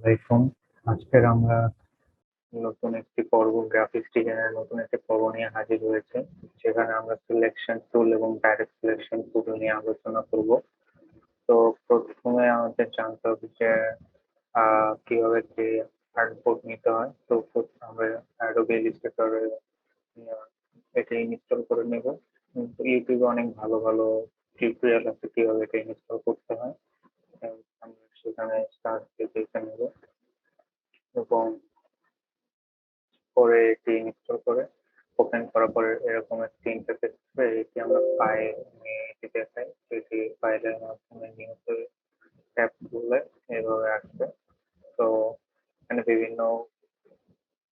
আলাইকুম। আজকের আমরা নতুন একটি পর্ব গ্রাফিক্স ডিজাইনের নতুন একটি পর্ব নিয়ে হাজির হয়েছি। যেখানে আমরা সিলেকশন টুল এবং ডাইরেক্ট সিলেকশন টুল নিয়ে আলোচনা করব। তো প্রথমে আমাদের জানতে হবে যে কিভাবে একটি আর্টবোর্ড নিতে হয়। তো আমরা অ্যাডোবি ইলাস্ট্রেটরে এটা ইনস্টল করে নেব। ইউটিউবে অনেক ভালো ভালো টিউটোরিয়াল আছে কিভাবে এটা ইনস্টল করতে হয়। আমরা সেখানে সার্চ দিয়ে দেখে নেব এবং পরে এটি ইনস্টল করে ওপেন করার পরে এরকম একটি ইন্টারফেস আসবে। এটি আমরা ফাইল নিয়ে এটি দেখাই, এটি ফাইলের মাধ্যমে নিউতে ট্যাব খুললে এভাবে আসবে। তো এখানে বিভিন্ন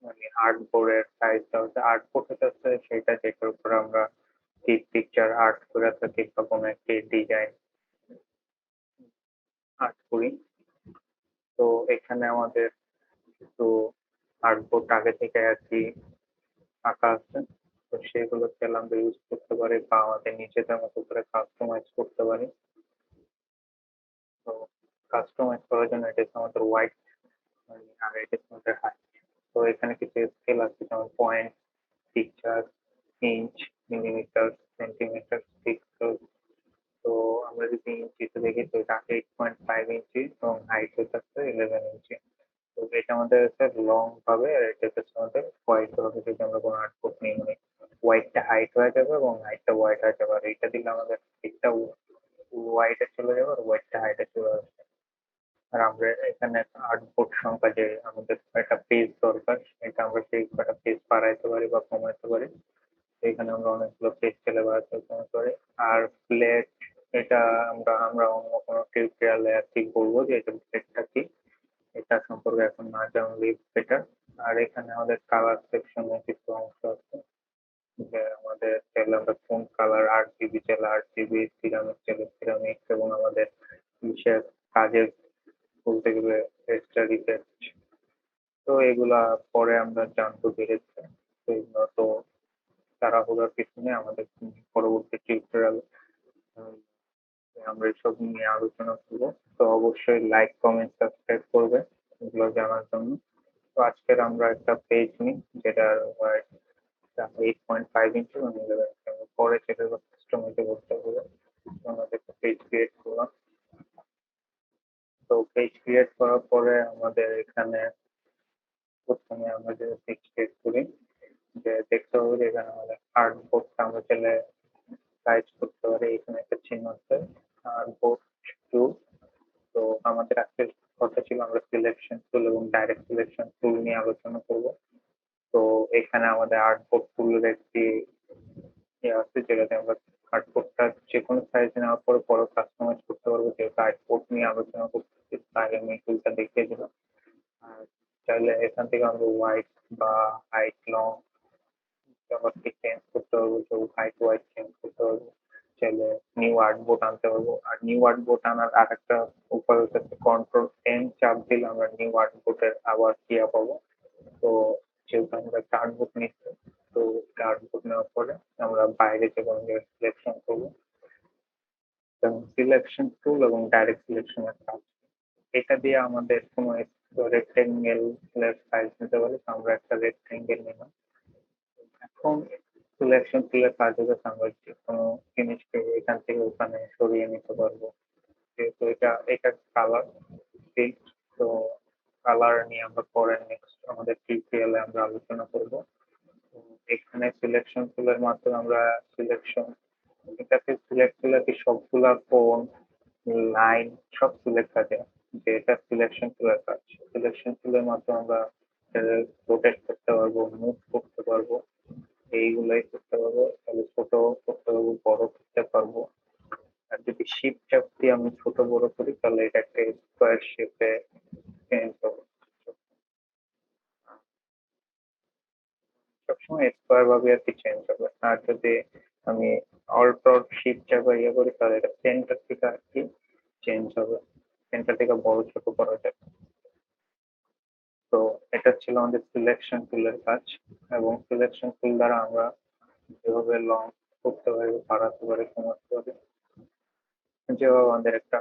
মানে আর্টবোর্ডের সাইজ দেওয়া আছে। আর্টবোর্ড যেটা হচ্ছে সেটা যেটার উপর আমরা পিকচার আর্ট করে থাকি বা কোনো একটি ডিজাইন আর্ট করি। তো এখানে আমাদের কিছু আর্টবোর্ড আগে থেকে আর কি আঁকা আছে। তো সেগুলো চাইলে আমরা ইউজ করতে পারি বা আমাদের নিজেদের মতো করে কাস্টমাইজ করতে পারি। তো কাস্টমাইজ করার জন্য এটা হচ্ছে আমাদের হোয়াইট আর এটা হচ্ছে আমাদের হাইট। তো এখানে কিছু স্কেল আছে যেমন point, picture, inch, millimetre, centimetre, pixel. তো আমরা যদি ইঞ্চিতে দেখি তো এটা 8.5 ইঞ্চি এবং হাইট হচ্ছে 11 ইঞ্চি। তো এটা আমাদের হচ্ছে লং ভাবে আর এটা হচ্ছে আমাদের হোয়াইট ভাবে যদি আমরা কোনো আউটপুট নিই মানে হোয়াইটটা হাইট হয়ে যাবে এবং হাইটটা হোয়াইট হয়ে যাবে আর এটা দিলে আমাদের হাইটটা হোয়াইটে চলে যাবে আর হোয়াইটটা হাইটে চলে আসবে। আর আমরা এখানে আউটপুট সংখ্যা যে আমাদের একটা পেজ দরকার এটা আমরা সেই কটা পেজ বাড়াইতে পারি বা কমাইতে পারি। এখানে আমরা অনেকগুলো পেজ চাইলে বাড়াতে কমাতে পারি। আর প্লেট এটা আমরা অন্য কোনো টিউটোরিয়ালে আর কি বলবো যে এটা প্লেটটা কি, এটা সম্পর্কে এখন না জানলেই বেটার। আর এখানে আমাদের কালার সেকশনে কিছু অংশ আছে যে আমাদের চাইলে আমরা কোন কালার আরজিবি চাইলে আরজিবি, সিরামিক চাইলে সিরামিক এবং আমাদের বিশেষ কাজের বলতে গেলে এক্সট্রা রিসার্চ। তো এগুলা পরে আমরা জানবো ধীরে ধীরে। তো এগুলো তো তাড়াহুড়োর পিছনে আমাদের পরবর্তী টিউটোরিয়াল আমরা এসব নিয়ে আলোচনা করবো। তো অবশ্যই লাইক, কমেন্ট, সাবস্ক্রাইব করবে এগুলো জানার জন্য। তো আজকের আমরা একটা পেজ নিই যেটার 8.5 ইঞ্চি এবং 11 ইঞ্চি। আমরা পরে সেটা কাস্টমাইজে করতে হবে। তো আমাদের একটা পেজ ক্রিয়েট করলাম। তো পেজ ক্রিয়েট করার পরে আমাদের এখানে প্রথমে আমরা যে পেজ ক্রিয়েট করি যে দেখতে হবে যে এখানে আমাদের আর্টবোর্ডটা আমরা চাইলে সাইজ করতে পারি। এখানে একটা চিহ্ন আছে আর্টবোর্ড টু। তো আমাদের আজকের কথা ছিল আমরা সিলেকশন টুল এবং ডাইরেক্ট সিলেকশন টুল নিয়ে আলোচনা করব। তো এখানে আমাদের আর্টবোর্ড টুলের একটি আছে যেটাতে আমরা আর্টবোর্ডটা যে কোনো সাইজ নেওয়ার পরে পরে কাস্টমাইজ করতে পারবো। যেহেতু আর্টবোর্ড নিয়ে আলোচনা করতেছি তাই আমি এই টুলটা দেখিয়ে দিলাম। আর চাইলে এখান থেকে আমরা হোয়াইট বা হাইট লং ব্যাপারটি চেঞ্জ করতে পারবো, তো হাইট ওয়াইজ চেঞ্জ করতে পারবো। চাইলে নিউ আর্টবোর্ড আনতে পারবো। আর নিউ আর্টবোর্ড আনার আর একটা উপায় হচ্ছে কন্ট্রোল এন চাপ দিলে আমরা নিউ আর্টবোর্ডের আবার ইয়া পাবো। তো যেহেতু আমরা একটা আর্টবোর্ড নিচ্ছি তো আর্টবোর্ড নেওয়ার পরে আমরা বাইরে যে কোনো জায়গায় সিলেকশন করবো এবং সিলেকশন টুল এবং ডাইরেক্ট সিলেকশনের কাজ এটা দিয়ে আমাদের কোনো রেক্টেঙ্গেল সাইজ নিতে পারি। তো আমরা একটা রেক্টেঙ্গেল নিলাম। এখন সিলেকশন টুলের কাজ হচ্ছে আমরা যে কোনো জিনিসকে এখান থেকে ওখানে সরিয়ে নিতে পারবো। যেহেতু এটা কালার ফিল্ড। তো কালার নিয়ে আমরা পরে নেক্সট আমাদের টিউটোরিয়ালে আমরা আলোচনা করব। তো এখানে সিলেকশন টুলের মাধ্যমে আমরা সিলেকশন এটাকে সিলেক্ট করলে কি সবগুলা কোণ লাইন সব সিলেক্ট থাকে যে এটা সিলেকশন টুলের কাজ। সিলেকশন টুলের মাধ্যমে আমরা রোটেট করতে পারবো, মুভ করতে পারবো, এইগুলাই করতে পারবো। তাহলে ছোট করতে পারবো, বড় করতে পারবো। আর যদি শিফট চাপ দিয়ে আমি ছোট বড় করি তাহলে এটা একটা স্কোয়ার শেপে চেঞ্জ হবে। সবসময় স্কোয়ার ভাবে আর কি চেঞ্জ হবে। আর যদি আমি অল্ট শিফট চাপ ইয়ে করি তাহলে এটা সেন্টার থেকে আর কি চেঞ্জ হবে। সেন্টার থেকে বড় ছোট করা যাবে। তো এটা ছিল আমাদের সিলেকশন টুলের কাজ এবং সিলেকশন টুল দ্বারা আমরা যেভাবে লং করতে পারি, বাড়াতে পারি, কমাতে পারি। যেভাবে আমাদের একটা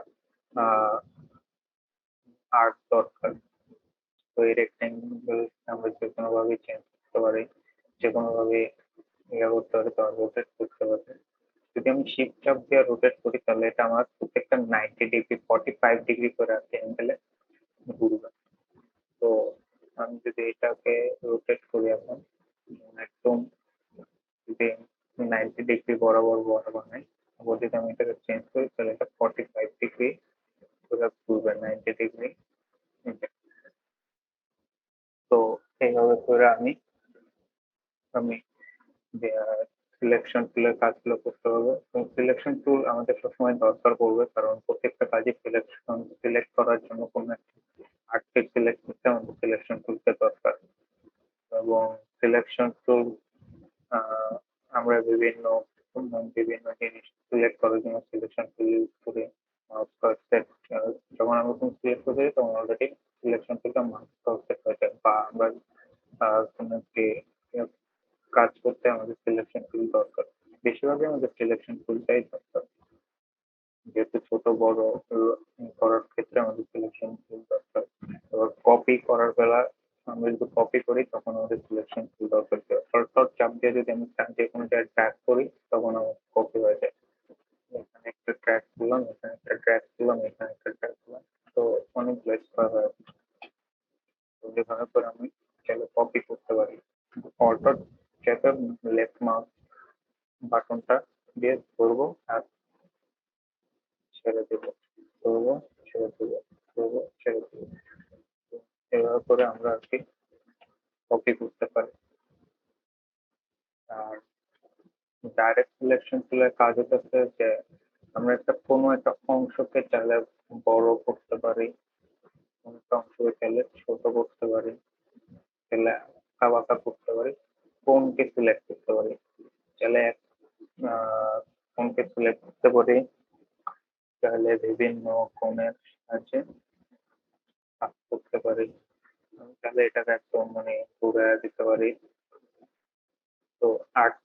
আর্ট দরকার তো এই রেক্টেঙ্গল আমরা যেকোনোভাবে চেঞ্জ করতে পারি, যেকোনোভাবে ইয়ে করতে পারি, তো রোটেট করতে পারি। যদি আমি শিফট চাপ দিয়ে রোটেট করি তাহলে এটা আমার প্রত্যেকটা 90 ডিগ্রি 45 ডিগ্রি করে আছে অ্যাঙ্গেলে ঘুরবে। তো আমি যদি এটাকে রোটেট করি এখন একদম যদি 90 ডিগ্রি বরাবর বড় বানাই, আবার যদি আমি এটাকে চেঞ্জ করি তাহলে এটা 45 ডিগ্রি করে ঘুরবে 90 ডিগ্রি। তো এইভাবে করে আমি আমি সিলেকশন টুলের কাজগুলো করতে হবে এবং সিলেকশন টুল আমাদের সবসময় দরকার পড়বে, কারণ প্রত্যেকটা কাজে সিলেক্ট করার জন্য কোনো একটা আর্টকে সিলেক্ট করতে আমাদের সিলেকশন টুলকে দরকার। এবং সিলেকশন টুল আমরা বিভিন্ন জিনিস সিলেক্ট করার জন্য সিলেকশন টুল ইউজ করি। মাউস কার্সর যখন আমরা কোনো সিলেক্ট করতে যাই তখন অলরেডি সিলেকশন টুলটা মাউস কার্সর হয়ে যায়, বা আমরা কোনো একটি কাজ করতে আমাদের সিলেকশন টুল দরকার। বেশিরভাগই আমাদের সিলেকশন টুলটাই দরকার, যেহেতু ছোট বড় করার ক্ষেত্রে আমাদের সিলেকশন টুল দরকার। এবার কপি করার বেলা আমরা যদি কপি করি তখন আমাদের সিলেকশন টুল দরকার। শর্টকাট চাপ দিয়ে যদি আমি যে কোনো জায়গায় ট্র্যাক করি তখন আমার কপি হয়ে যায়। এখানে একটা ট্র্যাক করলাম, এখানে একটা ট্র্যাক করলাম, এখানে একটা ট্র্যাক করলাম, তো অনেকগুলো স্কোয়ার হয়। তো এভাবে করে আমি চাইলে কপি করতে পারি। অল্টার চেপে লেফট মাউস বাটনটা দিয়ে ধরবো আর ছেড়ে দেবো, ধরবো, ছেড়ে দেবো, ধরবো, ছেড়ে দেবো। তো এভাবে করে আমরা আর কি কপি করতে পারি। আর ডাইরেক্ট সিলেকশন টুলের কাজ হচ্ছে যে আমরা কোনো একটা অংশকে চাইলে বড় করতে পারি, কোনো একটা অংশকে চাইলে ছোট করতে পারি, চাইলে আঁকা বাঁকা করতে পারি, কোনকে সিলেক্ট করতে পারি, চাইলে কোনকে সিলেক্ট করতে পারি, চাইলে বিভিন্ন কোণের সাহায্যে কাজ করতে পারি, তাহলে এটাকে একদম মানে ঘুরে দিতে পারি। তো আর্ট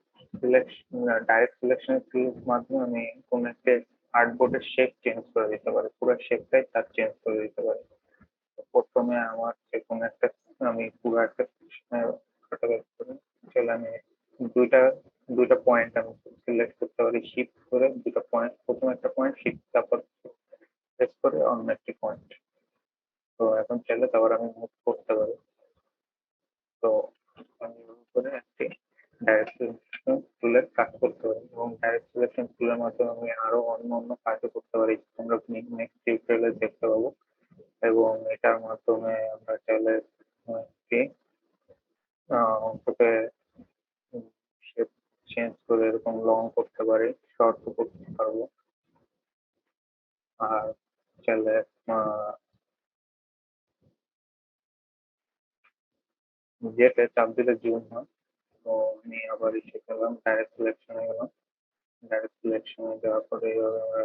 সিলেকশন ডাইরেক্ট সিলেকশন টুলের মাধ্যমে আমি কোনো একটা আর্টবোর্ডের শেপ চেঞ্জ করে দিতে পারি, পুরো শেপটাই তার চেঞ্জ করে দিতে পারি। তো প্রথমে আমার যে কোনো একটা আমি পুরো একটা ফটোগ্রাফ করে চলে আমি দুইটা দুইটা পয়েন্ট আমি সিলেক্ট করতে পারি, শিফট করে দুটো পয়েন্ট, প্রথম একটা পয়েন্ট শিফট তারপর প্রেস করে অন্য একটি পয়েন্ট। তো এখন চাইলে তারপর আমি মুভ করতে পারি। তো আমি এভাবে করে একটি ডাইরেক্ট সিলেকশন টুলের কাজ করতে পারি এবং ডাইরেক্ট সিলেকশন টুলের মাধ্যমে আমি আরো অন্য কাজও করতে পারি, আমরা নেক্সট টিউটোরিয়ালে দেখতে পাবো। এবং এটার মাধ্যমে আমরা চাইলে কি অঙ্ককে শেপ চেঞ্জ করে এরকম লং করতে পারি, শর্ট করতে পারবো। আর চাইলে যেতে চাপ দিলে জুম হয়। তো আমি আবার ইসে করলাম, ডাইরেক্ট সিলেকশনে গেলাম, ডাইরেক্ট সিলেকশনে যাওয়ার পরে এইভাবে আমরা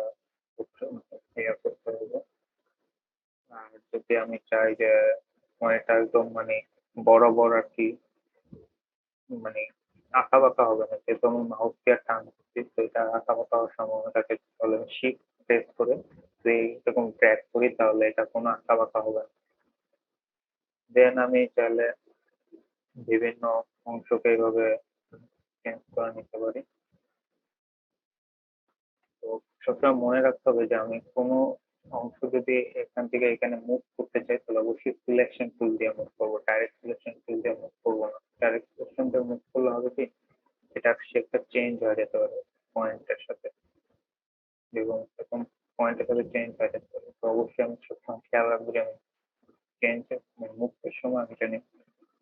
ইয়ে করতে পারবো। আর যদি আমি চাই যে এটা একদম মানে বরাবর আর কি, মানে আঁকা বাঁকা হবে না, যেহেতু আমি মাউস দিয়ে টান করছি তো এটা আঁকা বাঁকা হওয়ার সম্ভাবনা থাকে, তাহলে আমি শিফট প্রেস করে যদি এরকম ড্র্যাগ করি তাহলে এটা কোনো আঁকা বাঁকা হবে না। দেন আমি চাইলে বিভিন্ন অংশকে এইভাবে চেঞ্জ করে নিতে পারি। তো সবসময় মনে রাখতে হবে যে আমি কোনো অংশ যদি এখান থেকে এখানে মুভ করতে চাই তাহলে অবশ্যই সিলেকশন টুল দিয়ে মুভ করবো, ডাইরেক্ট সিলেকশন টুল দিয়ে মুভ করবো না। ডাইরেক্ট সিলেকশন দিয়ে মুভ করলে হবে কি এটার শেপটা চেঞ্জ হয়ে যেতে পারে পয়েন্টের সাথে, এবং এরকম পয়েন্টের সাথে চেঞ্জ হয়ে যেতে পারে। তো অবশ্যই আমি সবসময় খেয়াল রাখবো যে আমি চেঞ্জ মুভের সময় আমি জানি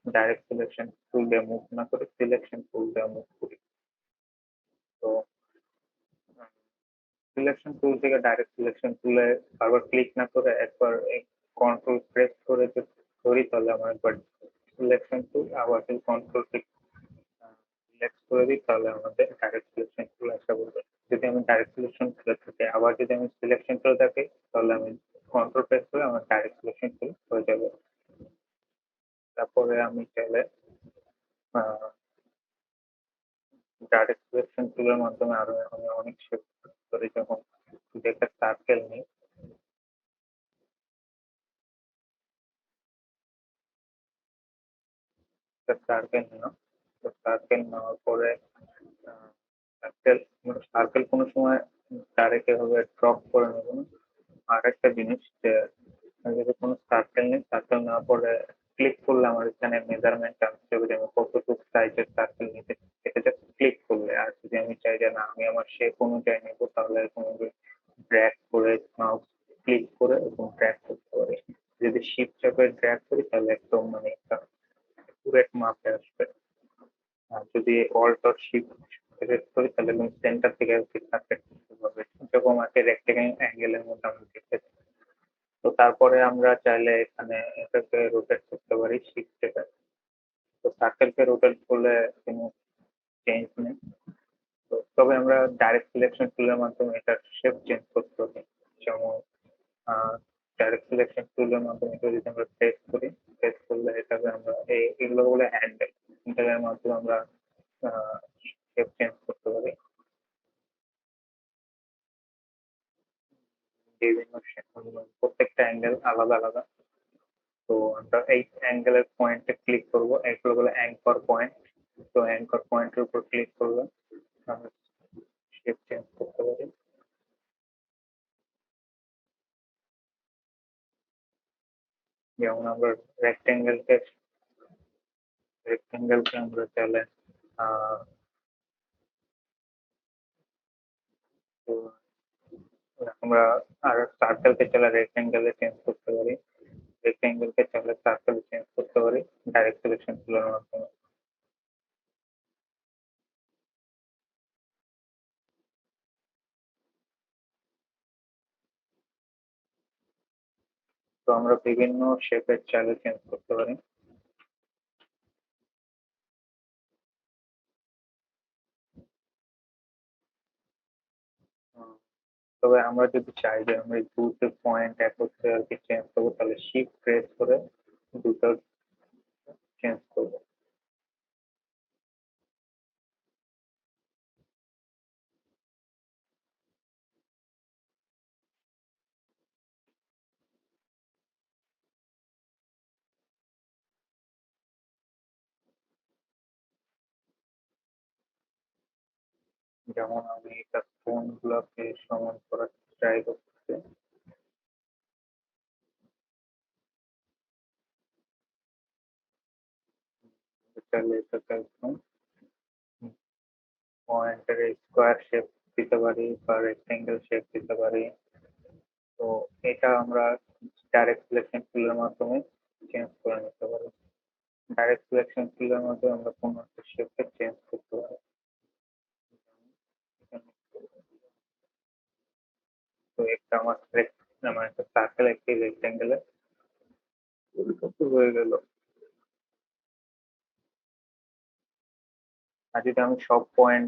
ডাইরেক্ট সিলেকশন টুল দিয়ে মুভ না করে সিলেকশন টুল দিয়ে মুভ করি। তো সিলেকশন টুল থেকে ডাইরেক্ট সিলেকশন টুলে বারবার ক্লিক না করে একবার কন্ট্রোল প্রেস করে যদি ধরি তাহলে আমার একবার সিলেকশন টুল আবার যদি কন্ট্রোল সিলেক্ট করে দিই তাহলে আমাদের ডাইরেক্ট সিলেকশন টুল আসা বলবে। যদি আমি ডাইরেক্ট সিলেকশন টুলে থাকি আবার যদি আমি সিলেকশন টুলে থাকি তাহলে আমি কন্ট্রোল প্রেস করে আমার ডাইরেক্ট সিলেকশন টুল হয়ে যাবে। তারপরে আমি চাইলে ডাইরেক্ট সিলেকশন টুলের মাধ্যমে আরো আমি অনেক শেপ করি, যেমন যদি একটা সার্কেল নিই, একটা সার্কেল নিলাম। তো সার্কেল নেওয়ার পরে সার্কেল সার্কেল কোনো সময় ডাইরেক্ট এভাবে ড্রপ করে নেবো না। আর একটা জিনিস যে আমি যদি কোনো সার্কেল নিই, সার্কেল নেওয়ার পরে ক্লিক করলে আমার এখানে মেজারমেন্ট আসতে হবে যে আমি কতটুকু সাইজের সার্কেল নিতে চাই। এটা জাস্ট ক্লিক করলে। আর যদি আমি চাই যে না আমি আমার শেপ অনুযায়ী নেবো, তাহলে এরকম ড্র্যাগ করে মাউস ক্লিক করে এরকম ড্র্যাগ করতে পারি। যদি শিফট চাপে ড্র্যাগ করি তাহলে একদম মানে একটা পুরো মাপে আসবে। আর যদি অল্ট আর শিফট সিলেক্ট করি তাহলে আমি সেন্টার থেকে সার্কেল করতে পারবে, যেরকম আছে রেক্টেঙ্গেলের মধ্যে আমরা দেখতে। তো তারপরে আমরা চাইলে এখানে এটাকে রোটেট করতে পারি শিফট থেকে। তো সার্কেলকে রোটেট করলে কোনো চেঞ্জ নেই। তো তবে আমরা ডাইরেক্ট সিলেকশন টুলের মাধ্যমে এটার শেপ চেঞ্জ করতে পারি। যেমন ডাইরেক্ট সিলেকশন টুলের মাধ্যমে এটা যদি আমরা প্রেস করি, প্রেস করলে এটাকে আমরা এগুলো বলে হ্যান্ডেল, হ্যান্ডেলের মাধ্যমে আমরা শেপ চেঞ্জ করতে পারি বিভিন্ন প্রত্যেকটা অ্যাঙ্গেল আলাদা আলাদা। তো আমরা এই অ্যাঙ্গেলের পয়েন্টে ক্লিক করবো, এগুলো বলে অ্যাঙ্কর পয়েন্ট। তো অ্যাঙ্কর পয়েন্টের উপর ক্লিক করলে আমরা শেপ চেঞ্জ করতে পারি। যেমন আমরা রেক্টেঙ্গেলকে রেক্টেঙ্গেলকে আমরা চাইলে আহ, তো আমরা আর সার্কেলকে চাইলে রেক্টেঙ্গেলে চেঞ্জ করতে পারি, রেক্টেঙ্গেলকে চাইলে সার্কেলে চেঞ্জ করতে পারি ডাইরেক্ট সিলেকশন টুলের মাধ্যমে। তো আমরা বিভিন্ন শেপের চাইলে চেঞ্জ করতে পারি। তবে আমরা যদি চাই যে আমরা এই দুটো পয়েন্ট একত্রে আর কি চেঞ্জ করবো, তাহলে শিফট প্রেস করে দুটো চেঞ্জ করবো। যেমন আমি এটা ফোন গুলোকে সমান করার ট্রাই করতেছি। তাহলে এটাকে একদম পয়েন্টের স্কোয়ার শেপ দিতে পারি বা রেক্টেঙ্গেল শেপ দিতে পারি। তো এটা আমরা ডাইরেক্ট সিলেকশন টুলের মাধ্যমে চেঞ্জ করে নিতে পারি। ডাইরেক্ট সিলেকশন টুলের মাধ্যমে আমরা কোনো একটা শেপকে চেঞ্জ করতে পারি। তো একটা আমার একটা সার্কেল একটি রেক্টেঙ্গেলে পরিণত হয়ে গেল। আর যদি আমি সব পয়েন্ট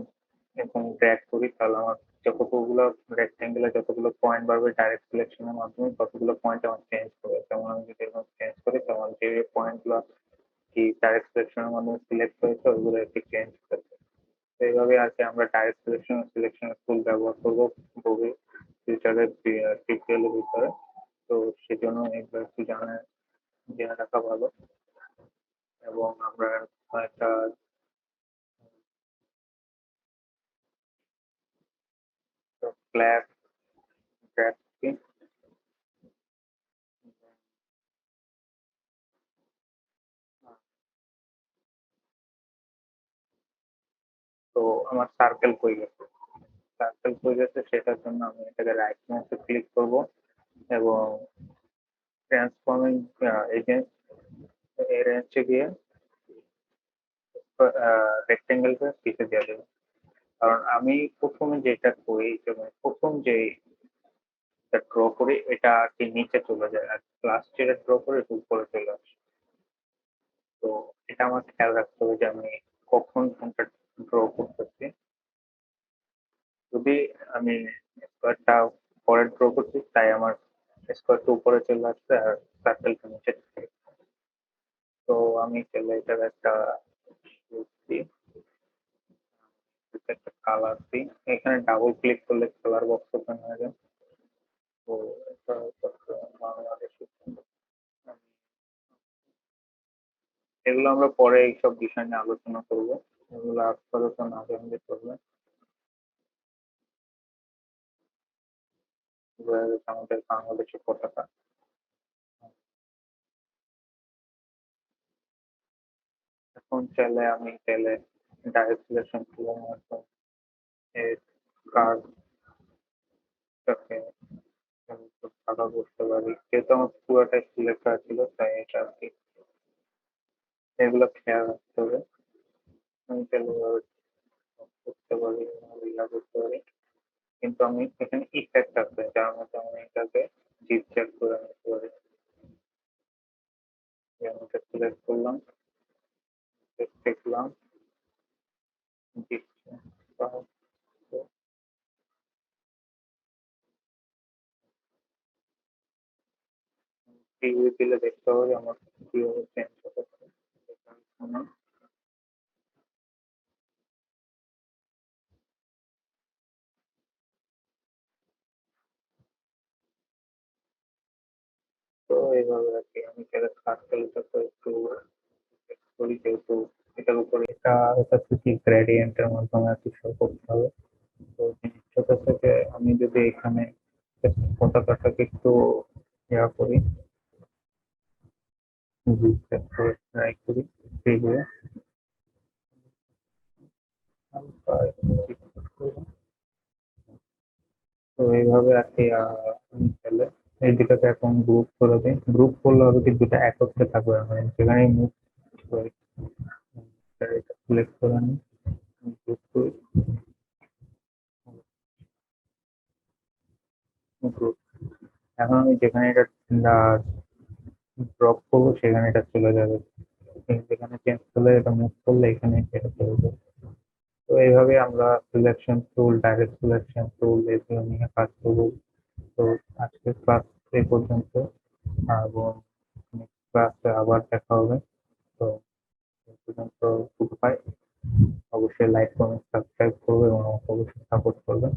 এরকম ড্র্যাগ করি তাহলে আমার যতগুলো রেক্টেঙ্গেলে যতগুলো পয়েন্ট বাড়বে ডাইরেক্ট সিলেকশনের মাধ্যমে ততগুলো পয়েন্ট আমার চেঞ্জ করবে। যেমন আমি যদি এরকম চেঞ্জ করি তখন যে পয়েন্ট গুলো কি ডাইরেক্ট সিলেকশনের মাধ্যমে সিলেক্ট হয়েছে ওইগুলো একটু চেঞ্জ করবে। তো এইভাবে আর কি আমরা ডাইরেক্ট সিলেকশন টুল ব্যবহার করবো ভবিষ্যতে ফিউচারের টিউটোরিয়ালের ভিতরে। তো সেজন্য এগুলো একটু জেনে রাখা ভালো। এবং আমরা একটা ফ্ল্যাগ রাখছি। তো আমার সার্কেল কই গেছে, সার্কেল কই গেছে সেটার জন্য আমি এটাকে রাইট মাউসে ক্লিক করব এবং ট্রান্সফর্মিং এজেন্ট এর হচ্ছে গিয়ে রেক্টেঙ্গেলকে পিছে দিয়ে দেবো। কারণ আমি প্রথমে যেটা করি যেমন প্রথম যে ড্র করি এটা আর কি নিচে চলে যায়, আর লাস্ট যেটা ড্র করে এটা উপরে চলে আসে। তো এটা আমার খেয়াল রাখতে হবে যে আমি কখন কোনটা ড্র করতেছি। যদি আমি স্কোয়ারটা পরে ড্র করছি তাই আমার স্কোয়ারটা উপরে চলে আসছে আর সার্কেলটা নিচে চলে গেছে। তো আমি চলে এটার একটা shape দিই, এটা একটা কালার দিই। এখানে ডাবল ক্লিক করলে কালার বক্স ওপেন হয়ে যায়। তো এটা হচ্ছে বাংলাদেশি। আমি এগুলো আমরা পরে এইসব বিষয় নিয়ে আলোচনা করবো। এগুলো আপাতত না জানলে চলবে। বোঝা গেছে আমাদের বাংলাদেশের পতাকা। এখন চাইলে ডাইরেক্ট সিলেকশন টুলের মাধ্যমে এর কার্ডটাকে ভালো করতে পারি, যেহেতু আমার পুরোটাই সিলেক্ট করা ছিল তাই এটা আর কি, এগুলো খেয়াল রাখতে হবে। আমি চাইলে এভাবে করতে পারি, ইয়া করতে পারি, কিন্তু আমি এখানে ইফেক্ট আছে যার মধ্যে আমি এটাকে জিগজ্যাগ করে নিতে পারি। আমি এটা সিলেক্ট করলাম, দেখলাম প্রিভিউ দিলে দেখতে হবে আমার কিভাবে চেঞ্জ হচ্ছে। তো এইভাবে আর কি আমি চাইলে কাজ চালিয়ে একটু করি, যেহেতু এটার উপরে এটা থেকে গ্রেডিয়েন্টের মাধ্যমে আর কি show করতে হবে। তো জিনিসটা থেকে আমি যদি এখানে পতাকাটাকে একটু ইয়া করি, ট্রাই করি, preview, হালকা একটু করলাম। তো এইভাবে আর কি আমি চাইলে এই দুটাকে এখন গ্রুপ করে দিই। গ্রুপ করলে হবে কি দুটা একত্রে থাকবে, মানে যেখানে মুভ করি এটা সিলেক্ট করে নিই, গ্রুপ করি, গ্রুপ। এখন আমি যেখানে এটা ড্রপ করবো সেখানে এটা চলে যাবে, যেখানে চেঞ্জ করলে এটা মুভ করলে এখানে এটা চলে যাবে। তো এইভাবে আমরা selection tool, direct selection tool এগুলো নিয়ে কাজ করবো। তো আজকের ক্লাস এই পর্যন্ত, এবং নেক্সট ক্লাসে আবার দেখা হবে। তো এই পর্যন্ত গুড বাই। অবশ্যই লাইক, কমেন্ট, সাবস্ক্রাইব করবে এবং আমাকে অবশ্যই সাপোর্ট করবে।